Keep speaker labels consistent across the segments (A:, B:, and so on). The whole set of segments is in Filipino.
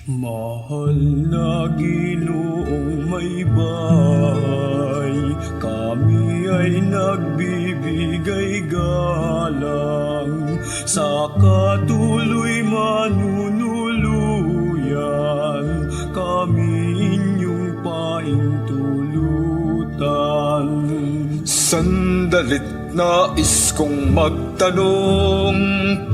A: Mahal na Ginoong may bahay, kami ay nagbibigay galang sa katuloy manunuluyan, kami inyong paintulutan. Sandalit nais kong magtanong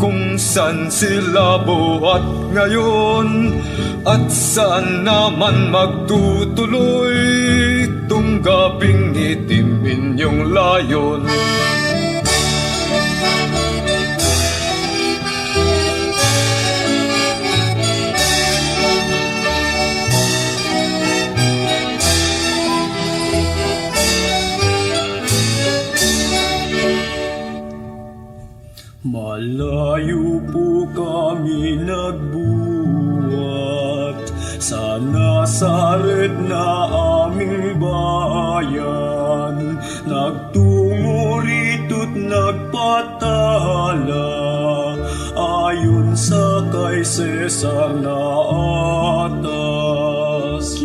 A: kung saan sila buhat ngayon at saan naman magtutuloy tung gabing itim inyong layon. Malayo po kami nagbuhat sa Nazaret na aming bayan, nagtungo rito't nagpatala ayon sa kay Cesar na atas.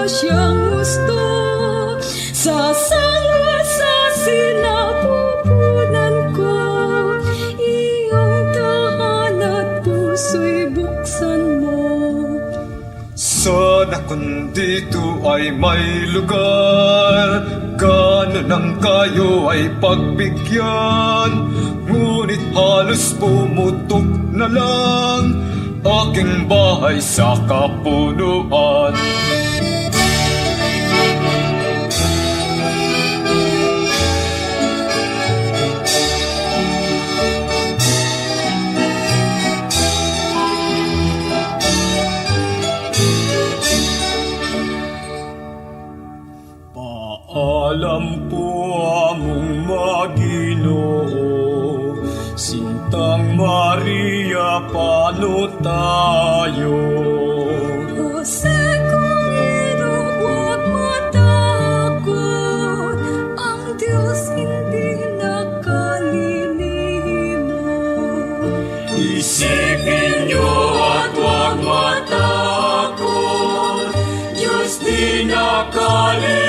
B: Siyang gusto sa sangwa sa sinapupunan ko, iyong tahan at puso'y buksan mo.
A: Sana kung dito ay may lugar, ganon ang kayo ay pagbigyan, ngunit halos pumutok na lang aking bahay sa kapunuan. Paalam po among Maginoo, Sintang Maria, paano tayo?
B: Jose Correro, huwag matakot, ang Diyos hindi nakalilimo.
A: Isipin niyo at huwag matakot, Diyos di nakalilimo.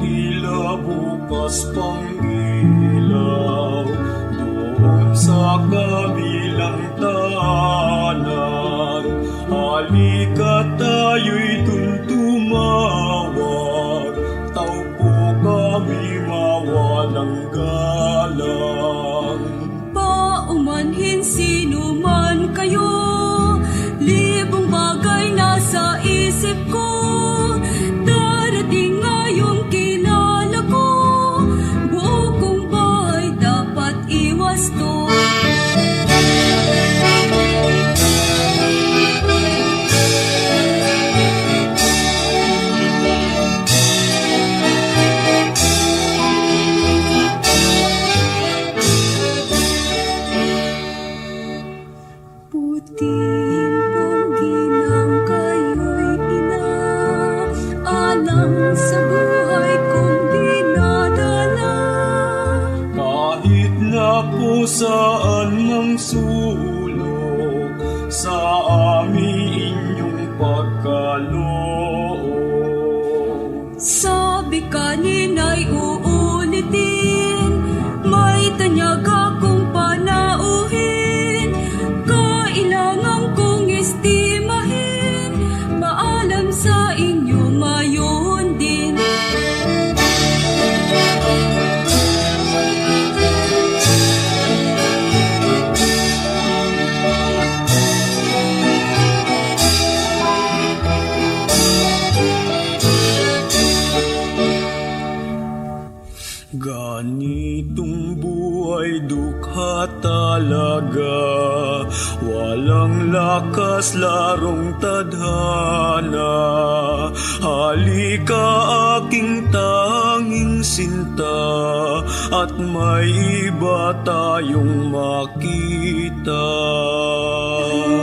A: Tila bukas pang ilaw doon sa kabilang tanan, halika tayo'y dun tumawag, taupo kami mawalang galang.
B: Paumanhin sino man kayo, libong bagay nasa isip ko, darating ngayong kilala ko, buo kong bahay dapat iwasto. Putin pong ginang kayo'y ina, alang sa buhay kong dinadala.
A: Kahit na po saan mang sulok, sa amin inyong pagkaloob.
B: Sabi kanina'y uulitin, may tanyag akong panauhin, kailangan kong estimahin, maalam sa inyo ngayon din.
A: dukha talaga. Walang lakas larong tadhana. Halika aking tanging sinta, at may iba tayong makita.
B: Ay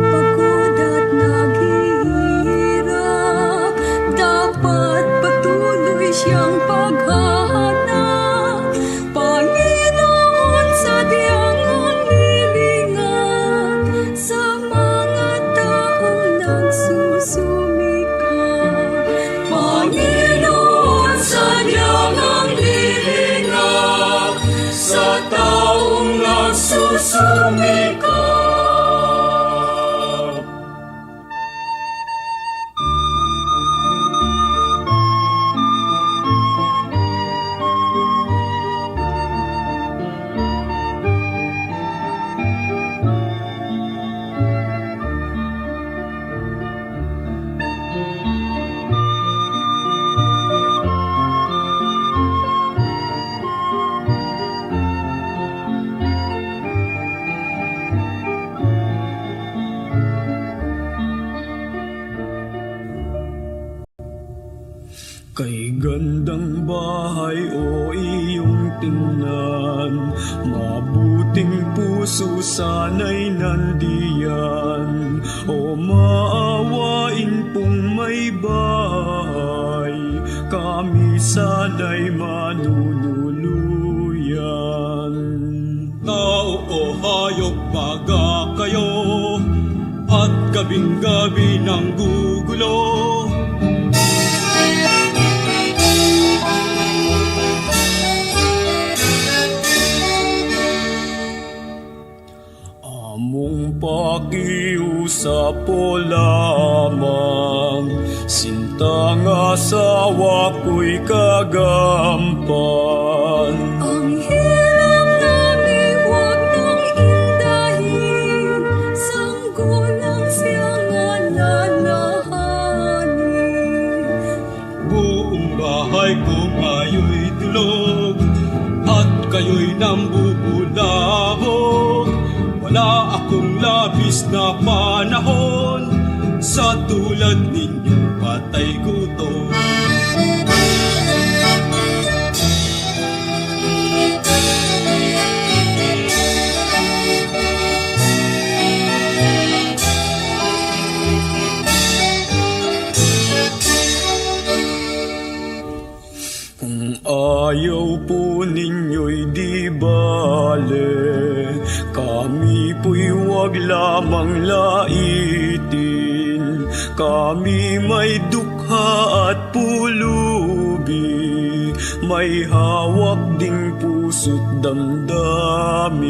B: pagod at naghihirap, dapat patuloy siyang paghahanap. Panginoon, sadyang ang lilingat sa mga taong nagsusumikap. Panginoon, sadyang ang lilingat sa taong nagsusumikap.
A: Kay gandang bahay o iyong tingnan, mabuting puso sana'y nandiyan. O maawain pong may bahay, kami sana'y manunuluyan.
C: Tao o hayop baga kayo, at gabing-gabi nang gugulo.
A: Among pakiusap o lamang, sinta nga asawa ko'y kagampan.
B: Ang hirap namin huwag nang indahin, sanggulang siya nga lalahanin.
C: Buong bahay kong ayo'y tulog, at kayo'y nambubulabog. Wala akong labis na panahon, sa tulad ninyong patay gutom.
A: Kung ayaw po ninyo'y di bale, kami po'y wag lamang laitin. Kami may dukha at pulubi, may hawak ding puso't damdamin.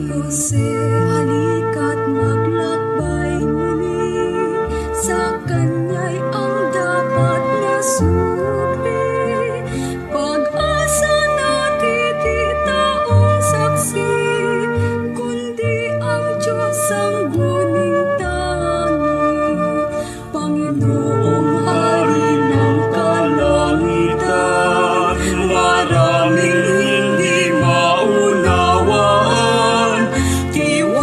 B: Jose, halika't maglakbay muli, sa kanya'y ang dapat na sukli. Pag-asa natin di taong saksi, kundi ang Diyos ang guning tangi. Panginoong Hari ng kalangitan, maraming hindi maunawaan, tiwala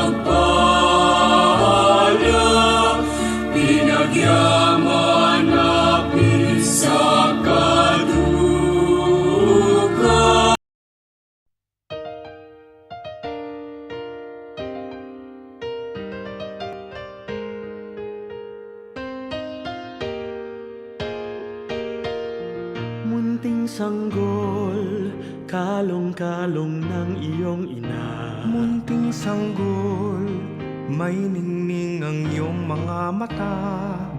C: pagpapala, pinagyaman namin sa kaduka.
A: Munting sanggol, kalong-kalong ng iyong ina.
D: Munting sanggol, may ningning ang iyong mga mata.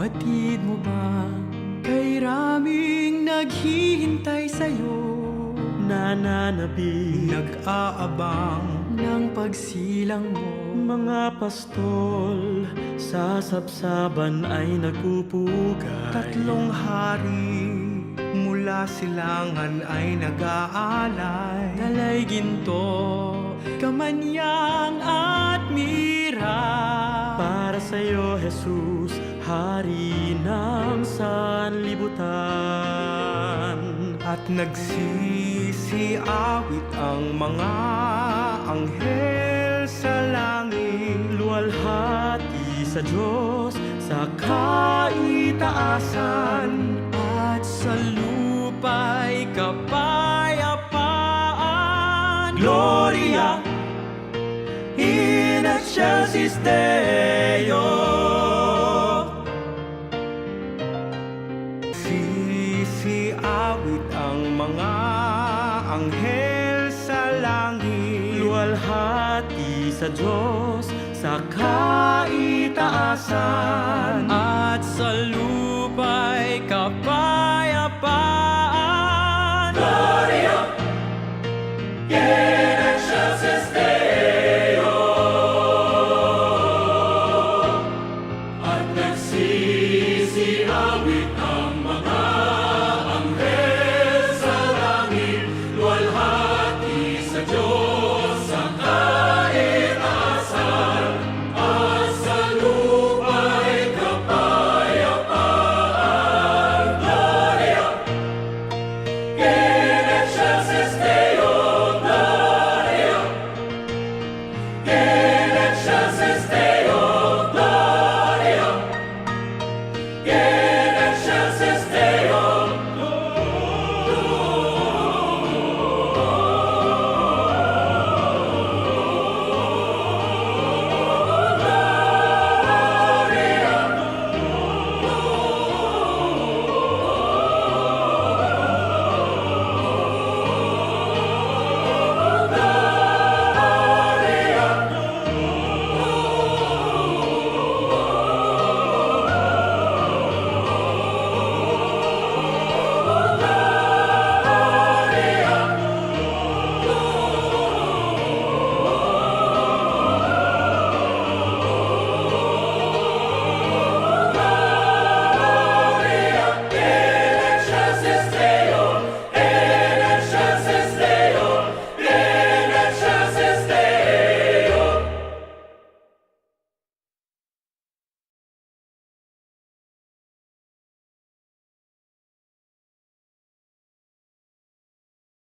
A: Batid mo ba kay raming naghihintay sa'yo? Nananabik
D: Nag-aabang
A: ng pagsilang mo. Mga pastol sa sapsaban ay nagpupugay.
D: 3 hari mula silangan ay nag-aalay.
A: Dalay ginto, kamanyang at mira. Para sa'yo, Jesus, Hari ng sanlibutan.
D: At nagsisiawit ang mga anghel sa langit.
A: Luwalhati sa Diyos sa kaitaasan. At sa lupa'y kapayapaan. Gloria in excelsis Deo.
D: Sisiawit ang mga anghel sa langit.
A: Luwalhati sa Diyos sa kaitaasan.